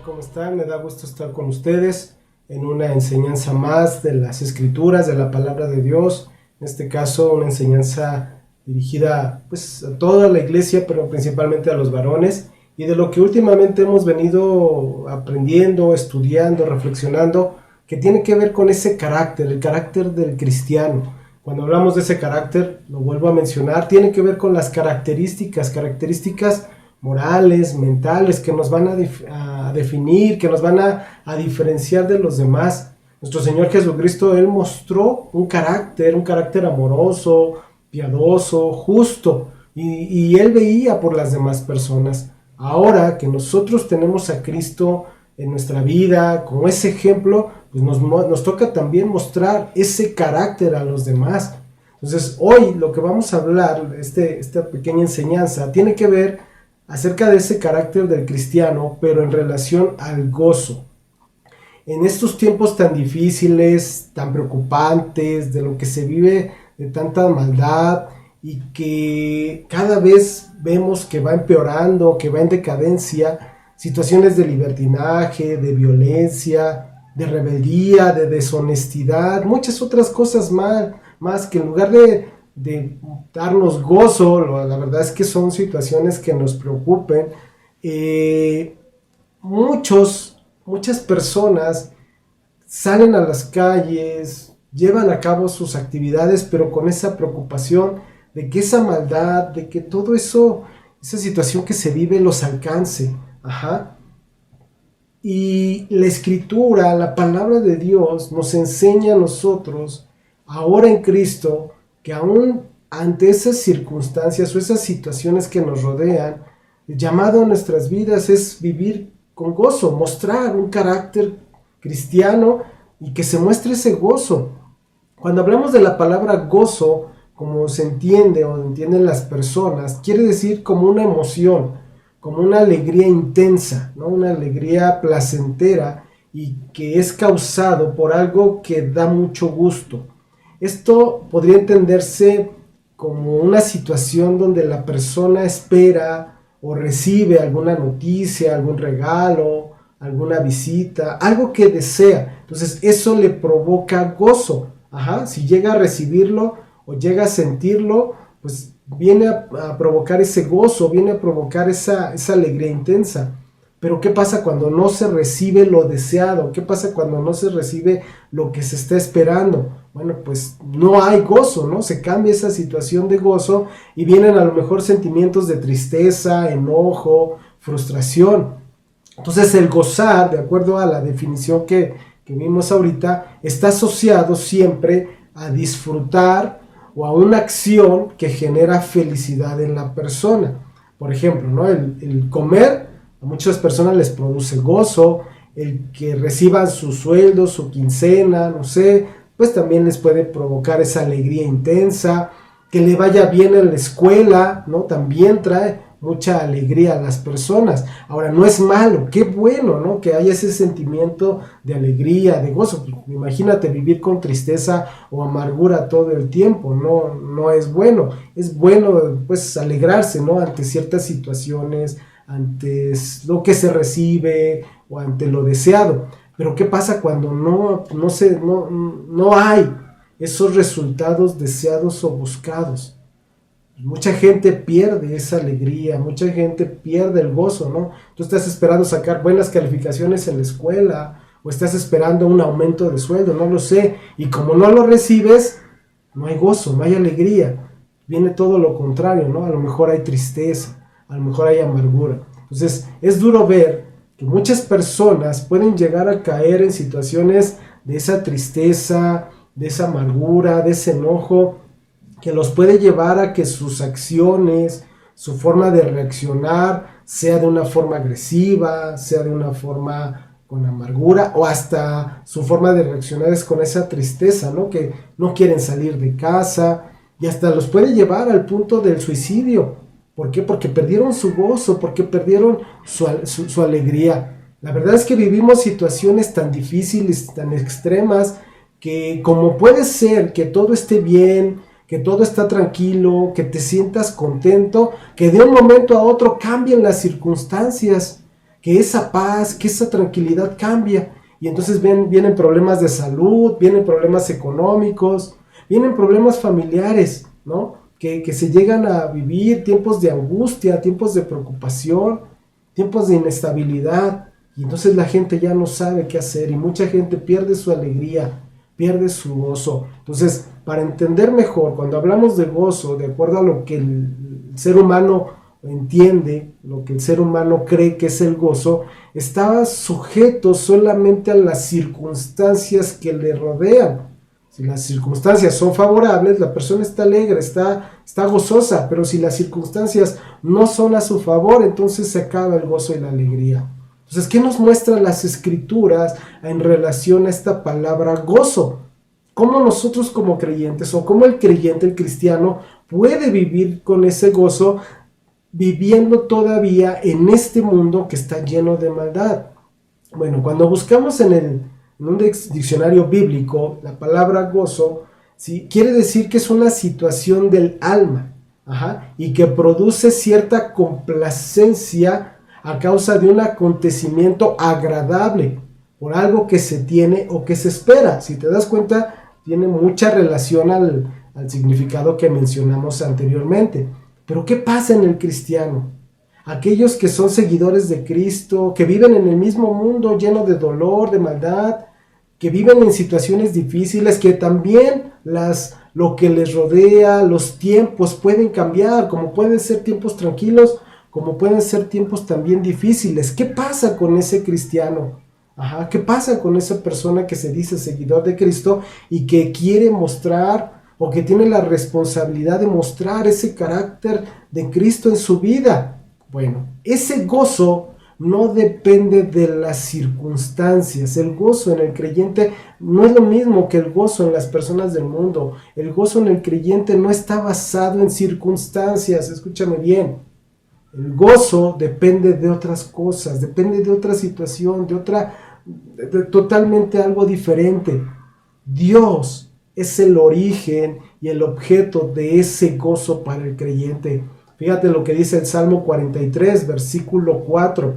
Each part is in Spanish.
¿Cómo están? Me da gusto estar con ustedes en una enseñanza más de las Escrituras, de la Palabra de Dios. En este caso, una enseñanza dirigida pues a toda la iglesia, pero principalmente a los varones, y de lo que últimamente hemos venido aprendiendo, estudiando, reflexionando, que tiene que ver con ese carácter, el carácter del cristiano. Cuando hablamos de ese carácter, lo vuelvo a mencionar, tiene que ver con las características morales, mentales, que nos van a definir, que nos van a diferenciar de los demás. Nuestro Señor Jesucristo, Él mostró un carácter amoroso, piadoso, justo, y Él veía por las demás personas. Ahora que nosotros tenemos a Cristo en nuestra vida, como ese ejemplo, pues nos toca también mostrar ese carácter a los demás. Entonces, hoy lo que vamos a hablar, esta pequeña enseñanza, tiene que ver acerca de ese carácter del cristiano, pero en relación al gozo. En estos tiempos tan difíciles, tan preocupantes, de lo que se vive, de tanta maldad, y que cada vez vemos que va empeorando, que va en decadencia, situaciones de libertinaje, de violencia, de rebeldía, de deshonestidad, muchas otras cosas más que en lugar de darnos gozo, la verdad es que son situaciones que nos preocupen. Muchas personas salen a las calles, llevan a cabo sus actividades, pero con esa preocupación de que esa maldad, de que todo eso, esa situación que se vive los alcance. Y la Escritura, la palabra de Dios, nos enseña a nosotros, ahora en Cristo, que aún ante esas circunstancias o esas situaciones que nos rodean, el llamado a nuestras vidas es vivir con gozo, mostrar un carácter cristiano y que se muestre ese gozo. Cuando hablamos de la palabra gozo, como se entiende o entienden las personas, quiere decir como una emoción, como una alegría intensa, ¿no? Una alegría placentera y que es causado por algo que da mucho gusto. Esto podría entenderse como una situación donde la persona espera o recibe alguna noticia, algún regalo, alguna visita, algo que desea. Entonces eso le provoca gozo. Si llega a recibirlo o llega a sentirlo, pues viene a provocar ese gozo, viene a provocar esa alegría intensa. Pero ¿qué pasa cuando no se recibe lo deseado? ¿Qué pasa cuando no se recibe lo que se está esperando? Bueno, pues no hay gozo, ¿no? Se cambia esa situación de gozo y vienen a lo mejor sentimientos de tristeza, enojo, frustración. Entonces el gozar, de acuerdo a la definición que vimos ahorita, está asociado siempre a disfrutar o a una acción que genera felicidad en la persona. Por ejemplo, ¿no? El comer a muchas personas les produce gozo, el que reciban su sueldo, su quincena, no sé, pues también les puede provocar esa alegría intensa, que le vaya bien en la escuela, ¿no? También trae mucha alegría a las personas. Ahora, no es malo, qué bueno, ¿no? Que haya ese sentimiento de alegría, de gozo. Imagínate vivir con tristeza o amargura todo el tiempo, no es bueno. Es bueno, pues, alegrarse, ¿no? Ante ciertas situaciones, ante lo que se recibe o ante lo deseado. Pero ¿qué pasa cuando no hay esos resultados deseados o buscados? Mucha gente pierde esa alegría, mucha gente pierde el gozo, ¿no? Tú estás esperando sacar buenas calificaciones en la escuela o estás esperando un aumento de sueldo, no lo sé. Y como no lo recibes, no hay gozo, no hay alegría. Viene todo lo contrario, ¿no? A lo mejor hay tristeza, a lo mejor hay amargura. Entonces es duro ver que muchas personas pueden llegar a caer en situaciones de esa tristeza, de esa amargura, de ese enojo, que los puede llevar a que sus acciones, su forma de reaccionar, sea de una forma agresiva, sea de una forma con amargura, o hasta su forma de reaccionar es con esa tristeza, ¿no? Que no quieren salir de casa, y hasta los puede llevar al punto del suicidio. ¿Por qué? Porque perdieron su gozo, porque perdieron su alegría. La verdad es que vivimos situaciones tan difíciles, tan extremas, que como puede ser que todo esté bien, que todo está tranquilo, que te sientas contento, que de un momento a otro cambien las circunstancias, que esa paz, que esa tranquilidad cambia. Y entonces vienen problemas de salud, vienen problemas económicos, vienen problemas familiares, ¿no? Que se llegan a vivir tiempos de angustia, tiempos de preocupación, tiempos de inestabilidad. Y entonces la gente ya no sabe qué hacer y mucha gente pierde su alegría, pierde su gozo. Entonces, para entender mejor, cuando hablamos de gozo, de acuerdo a lo que el ser humano entiende, lo que el ser humano cree que es el gozo, está sujeto solamente a las circunstancias que le rodean. Si las circunstancias son favorables, la persona está alegre, está gozosa, pero si las circunstancias no son a su favor, entonces se acaba el gozo y la alegría. Entonces, ¿qué nos muestran las escrituras en relación a esta palabra gozo? ¿Cómo nosotros como creyentes o cómo el creyente, el cristiano, puede vivir con ese gozo viviendo todavía en este mundo que está lleno de maldad? Bueno, cuando buscamos en un diccionario bíblico la palabra gozo, ¿sí?, quiere decir que es una situación del alma, y que produce cierta complacencia a causa de un acontecimiento agradable, por algo que se tiene o que se espera. Si te das cuenta, tiene mucha relación al significado que mencionamos anteriormente. Pero ¿qué pasa en el cristiano? Aquellos que son seguidores de Cristo, que viven en el mismo mundo lleno de dolor, de maldad, que viven en situaciones difíciles, que también lo que les rodea, los tiempos pueden cambiar, como pueden ser tiempos tranquilos, como pueden ser tiempos también difíciles. ¿Qué pasa con ese cristiano? ¿Qué pasa con esa persona que se dice seguidor de Cristo y que quiere mostrar o que tiene la responsabilidad de mostrar ese carácter de Cristo en su vida? Bueno, ese gozo no depende de las circunstancias. El gozo en el creyente no es lo mismo que el gozo en las personas del mundo. El gozo en el creyente no está basado en circunstancias. Escúchame bien. El gozo depende de otras cosas, depende de otra situación, de totalmente algo diferente. Dios es el origen y el objeto de ese gozo para el creyente. Fíjate lo que dice el Salmo 43, versículo 4.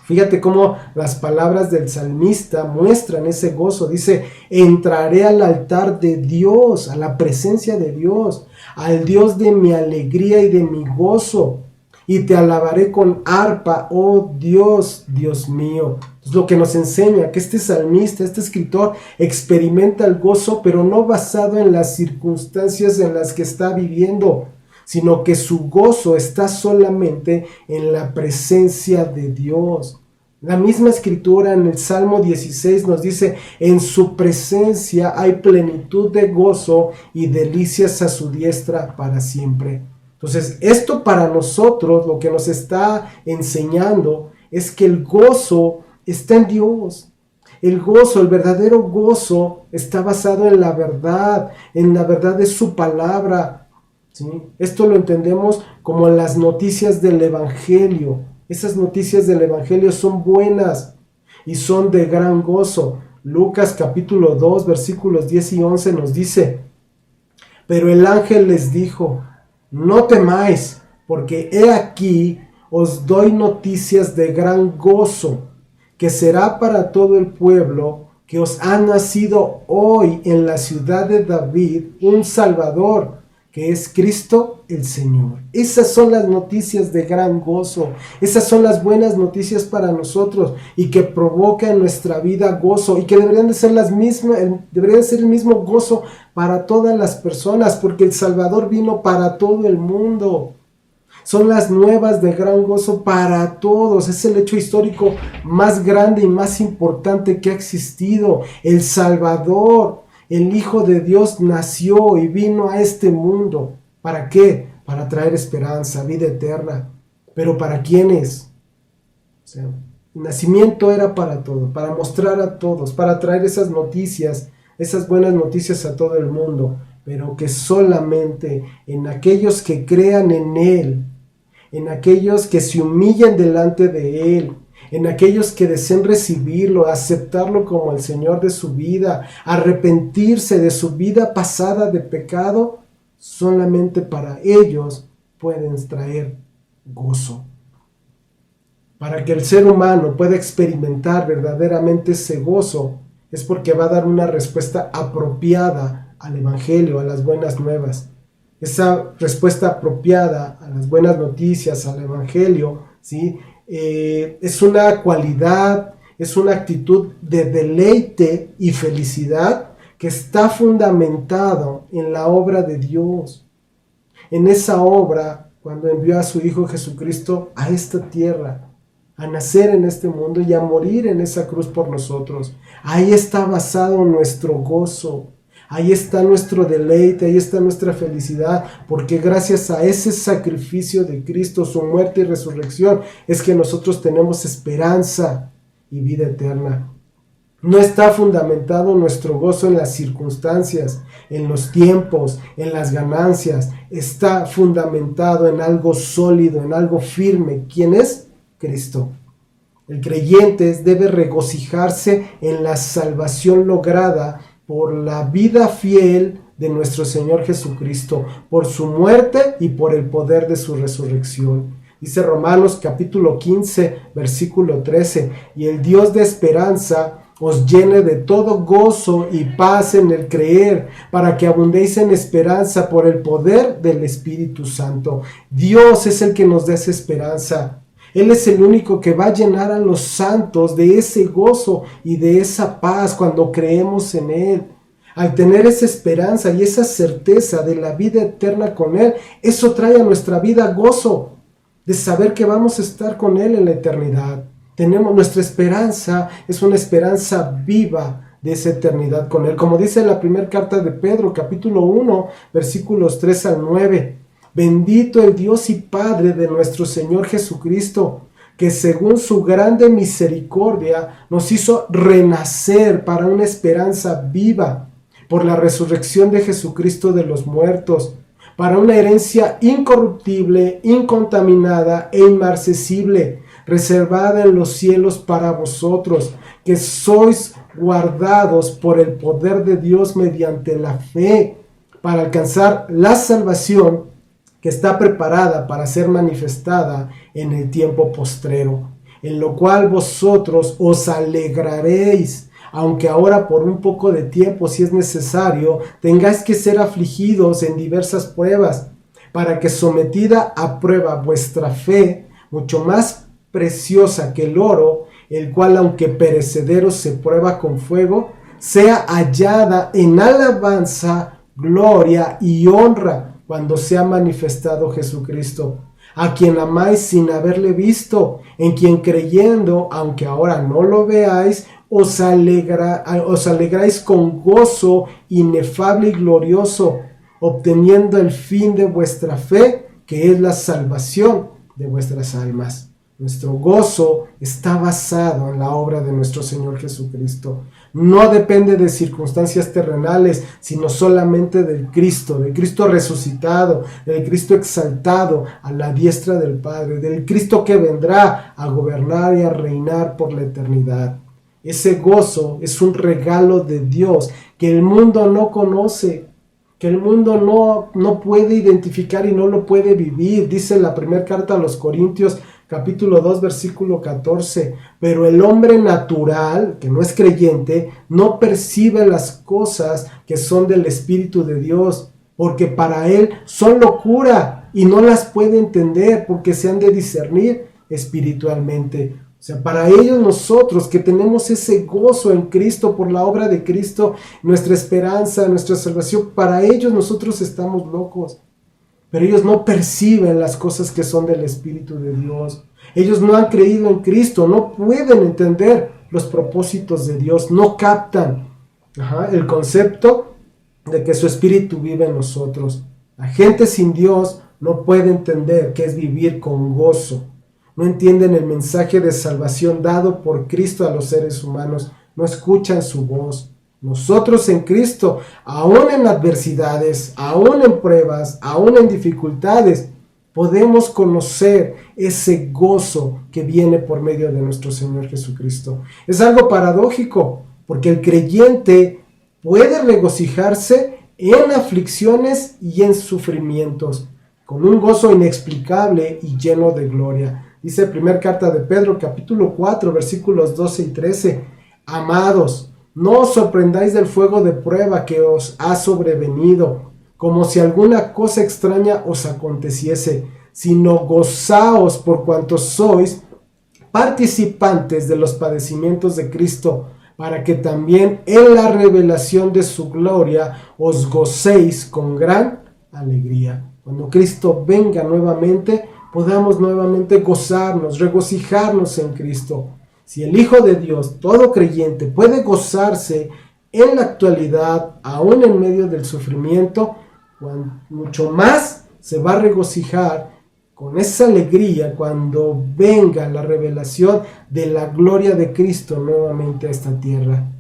Fíjate cómo las palabras del salmista muestran ese gozo. Dice: entraré al altar de Dios, a la presencia de Dios, al Dios de mi alegría y de mi gozo, y te alabaré con arpa, oh Dios, Dios mío. Es lo que nos enseña que este salmista, este escritor, experimenta el gozo, pero no basado en las circunstancias en las que está viviendo, sino que su gozo está solamente en la presencia de Dios. La misma escritura en el Salmo 16 nos dice: en su presencia hay plenitud de gozo y delicias a su diestra para siempre. Entonces, esto para nosotros lo que nos está enseñando es que el gozo está en Dios. El gozo, el verdadero gozo, está basado en la verdad de su palabra, ¿sí? Esto lo entendemos como las noticias del Evangelio. Esas noticias del Evangelio son buenas y son de gran gozo. Lucas capítulo 2, versículos 10 y 11 nos dice: pero el ángel les dijo: no temáis, porque he aquí os doy noticias de gran gozo, que será para todo el pueblo, que os ha nacido hoy en la ciudad de David un Salvador, que es Cristo el Señor. Esas son las noticias de gran gozo. Esas son las buenas noticias para nosotros y que provocan en nuestra vida gozo, y que deberían ser el mismo gozo para todas las personas, porque el Salvador vino para todo el mundo. Son las nuevas de gran gozo para todos. Es el hecho histórico más grande y más importante que ha existido. El Salvador, el Hijo de Dios, nació y vino a este mundo. ¿Para qué? Para traer esperanza, vida eterna. ¿Pero para quiénes? O sea, el nacimiento era para todos, para mostrar a todos, para traer esas noticias, esas buenas noticias a todo el mundo, pero que solamente en aquellos que crean en Él, en aquellos que se humillan delante de Él, en aquellos que deseen recibirlo, aceptarlo como el Señor de su vida, arrepentirse de su vida pasada de pecado, solamente para ellos pueden traer gozo. para que el ser humano pueda experimentar verdaderamente ese gozo, es porque va a dar una respuesta apropiada al Evangelio, a las buenas nuevas. Esa respuesta apropiada a las buenas noticias, al Evangelio, ¿sí? Es una cualidad, es una actitud de deleite y felicidad que está fundamentado en la obra de Dios. En esa obra, cuando envió a su Hijo Jesucristo a esta tierra, a nacer en este mundo y a morir en esa cruz por nosotros. Ahí está basado nuestro gozo, ahí está nuestro deleite, ahí está nuestra felicidad, porque gracias a ese sacrificio de Cristo, su muerte y resurrección, es que nosotros tenemos esperanza y vida eterna. No está fundamentado nuestro gozo en las circunstancias, en los tiempos, en las ganancias. Está fundamentado en algo sólido, en algo firme. ¿Quién es? Cristo. El creyente debe regocijarse en la salvación lograda por la vida fiel de nuestro Señor Jesucristo, por su muerte y por el poder de su resurrección. Dice Romanos capítulo 15, versículo 13, y el Dios de esperanza os llene de todo gozo y paz en el creer, para que abundéis en esperanza por el poder del Espíritu Santo. Dios es el que nos da esa esperanza. Él es el único que va a llenar a los santos de ese gozo y de esa paz cuando creemos en Él. Al tener esa esperanza y esa certeza de la vida eterna con Él, eso trae a nuestra vida gozo, de saber que vamos a estar con Él en la eternidad. Nuestra esperanza es una esperanza viva de esa eternidad con Él. Como dice la primera carta de Pedro, capítulo 1, versículos 3 al 9. Bendito el Dios y Padre de nuestro Señor Jesucristo, que según su grande misericordia nos hizo renacer para una esperanza viva por la resurrección de Jesucristo de los muertos, para una herencia incorruptible, incontaminada e inmarcesible, reservada en los cielos para vosotros, que sois guardados por el poder de Dios mediante la fe, para alcanzar la salvación que está preparada para ser manifestada en el tiempo postrero, en lo cual vosotros os alegraréis, aunque ahora por un poco de tiempo, si es necesario, tengáis que ser afligidos en diversas pruebas, para que sometida a prueba vuestra fe, mucho más preciosa que el oro, el cual aunque perecedero se prueba con fuego, sea hallada en alabanza, gloria y honra cuando sea manifestado Jesucristo, a quien amáis sin haberle visto, en quien creyendo, aunque ahora no lo veáis, os alegráis con gozo inefable y glorioso, obteniendo el fin de vuestra fe, que es la salvación de vuestras almas. Nuestro gozo está basado en la obra de nuestro Señor Jesucristo. No depende de circunstancias terrenales, sino solamente del Cristo resucitado, del Cristo exaltado a la diestra del Padre, del Cristo que vendrá a gobernar y a reinar por la eternidad. Ese gozo es un regalo de Dios que el mundo no conoce, que el mundo no puede identificar y no lo puede vivir. Dice la primera carta a los Corintios, capítulo 2, versículo 14, pero el hombre natural, que no es creyente, no percibe las cosas que son del Espíritu de Dios, porque para él son locura y no las puede entender porque se han de discernir espiritualmente. O sea, para ellos nosotros que tenemos ese gozo en Cristo por la obra de Cristo, nuestra esperanza, nuestra salvación, para ellos nosotros estamos locos. Pero ellos no perciben las cosas que son del Espíritu de Dios. Ellos no han creído en Cristo, no pueden entender los propósitos de Dios, no captan el concepto de que su Espíritu vive en nosotros. La gente sin Dios no puede entender qué es vivir con gozo. No entienden el mensaje de salvación dado por Cristo a los seres humanos, no escuchan su voz. Nosotros en Cristo, aún en adversidades, aún en pruebas, aún en dificultades, podemos conocer ese gozo que viene por medio de nuestro Señor Jesucristo. Es algo paradójico, porque el creyente puede regocijarse en aflicciones y en sufrimientos, con un gozo inexplicable y lleno de gloria. Dice primera carta de Pedro, capítulo 4, versículos 12 y 13. Amados, no os sorprendáis del fuego de prueba que os ha sobrevenido, como si alguna cosa extraña os aconteciese, sino gozaos por cuanto sois participantes de los padecimientos de Cristo, para que también en la revelación de su gloria os gocéis con gran alegría. Cuando Cristo venga nuevamente, podamos nuevamente gozarnos, regocijarnos en Cristo. Si el Hijo de Dios, todo creyente, puede gozarse en la actualidad, aún en medio del sufrimiento, mucho más se va a regocijar con esa alegría cuando venga la revelación de la gloria de Cristo nuevamente a esta tierra.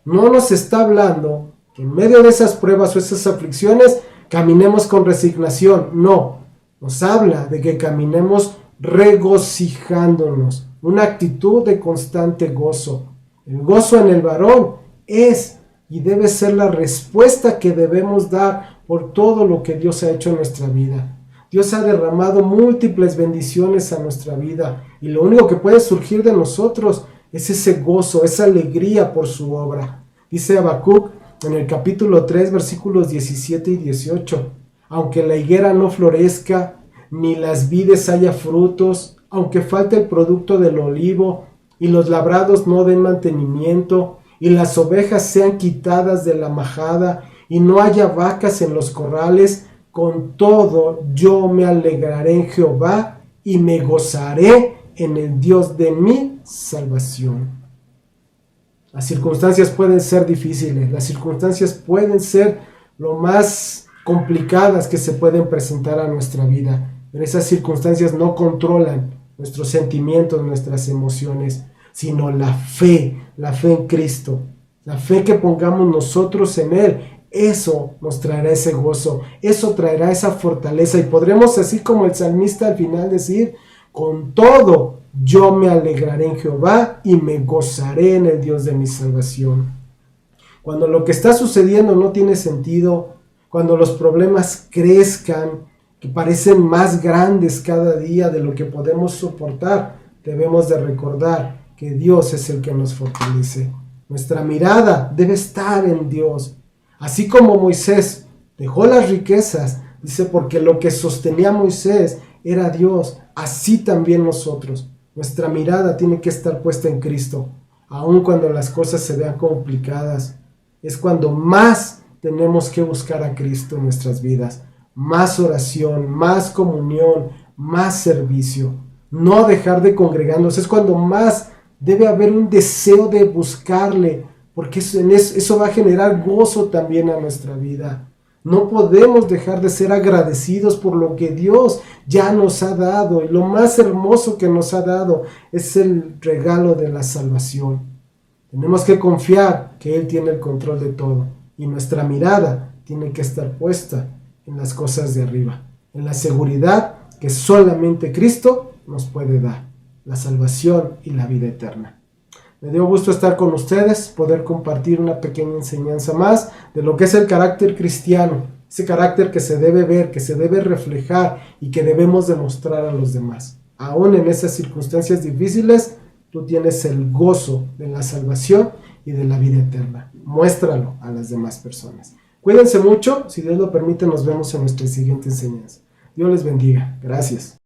No nos está hablando que en medio de esas pruebas o esas aflicciones caminemos con resignación, no. Nos habla de que caminemos regocijándonos, una actitud de constante gozo. El gozo en el varón es y debe ser la respuesta que debemos dar por todo lo que Dios ha hecho en nuestra vida. Dios ha derramado múltiples bendiciones a nuestra vida y lo único que puede surgir de nosotros es ese gozo, esa alegría por su obra. Dice Habacuc en el capítulo 3, versículos 17 y 18. Aunque la higuera no florezca, ni las vides haya frutos, aunque falte el producto del olivo, y los labrados no den mantenimiento, y las ovejas sean quitadas de la majada, y no haya vacas en los corrales, con todo yo me alegraré en Jehová, y me gozaré en el Dios de mi salvación. Las circunstancias pueden ser difíciles, las circunstancias pueden ser lo más complicadas que se pueden presentar a nuestra vida, pero esas circunstancias no controlan nuestros sentimientos, nuestras emociones, sino la fe en Cristo, la fe que pongamos nosotros en Él. Eso nos traerá ese gozo, eso traerá esa fortaleza y podremos, así como el salmista al final, decir: con todo yo me alegraré en Jehová y me gozaré en el Dios de mi salvación. Cuando lo que está sucediendo no tiene sentido, cuando los problemas crezcan, que parecen más grandes cada día de lo que podemos soportar, debemos de recordar que Dios es el que nos fortalece. Nuestra mirada debe estar en Dios. Así como Moisés dejó las riquezas, dice, porque lo que sostenía a Moisés era Dios, así también nosotros. Nuestra mirada tiene que estar puesta en Cristo, aun cuando las cosas se vean complicadas. Es cuando más tenemos que buscar a Cristo en nuestras vidas. Más oración, más comunión, más servicio. No dejar de congregarnos. Es cuando más debe haber un deseo de buscarle, porque eso va a generar gozo también a nuestra vida. No podemos dejar de ser agradecidos por lo que Dios ya nos ha dado. Y lo más hermoso que nos ha dado es el regalo de la salvación. Tenemos que confiar que Él tiene el control de todo. Y nuestra mirada tiene que estar puesta en las cosas de arriba, en la seguridad que solamente Cristo nos puede dar, la salvación y la vida eterna. Me dio gusto estar con ustedes, poder compartir una pequeña enseñanza más de lo que es el carácter cristiano, ese carácter que se debe ver, que se debe reflejar y que debemos demostrar a los demás. Aún en esas circunstancias difíciles, tú tienes el gozo de la salvación y de la vida eterna. Muéstralo a las demás personas. Cuídense mucho, si Dios lo permite, nos vemos en nuestra siguiente enseñanza. Dios les bendiga. Gracias.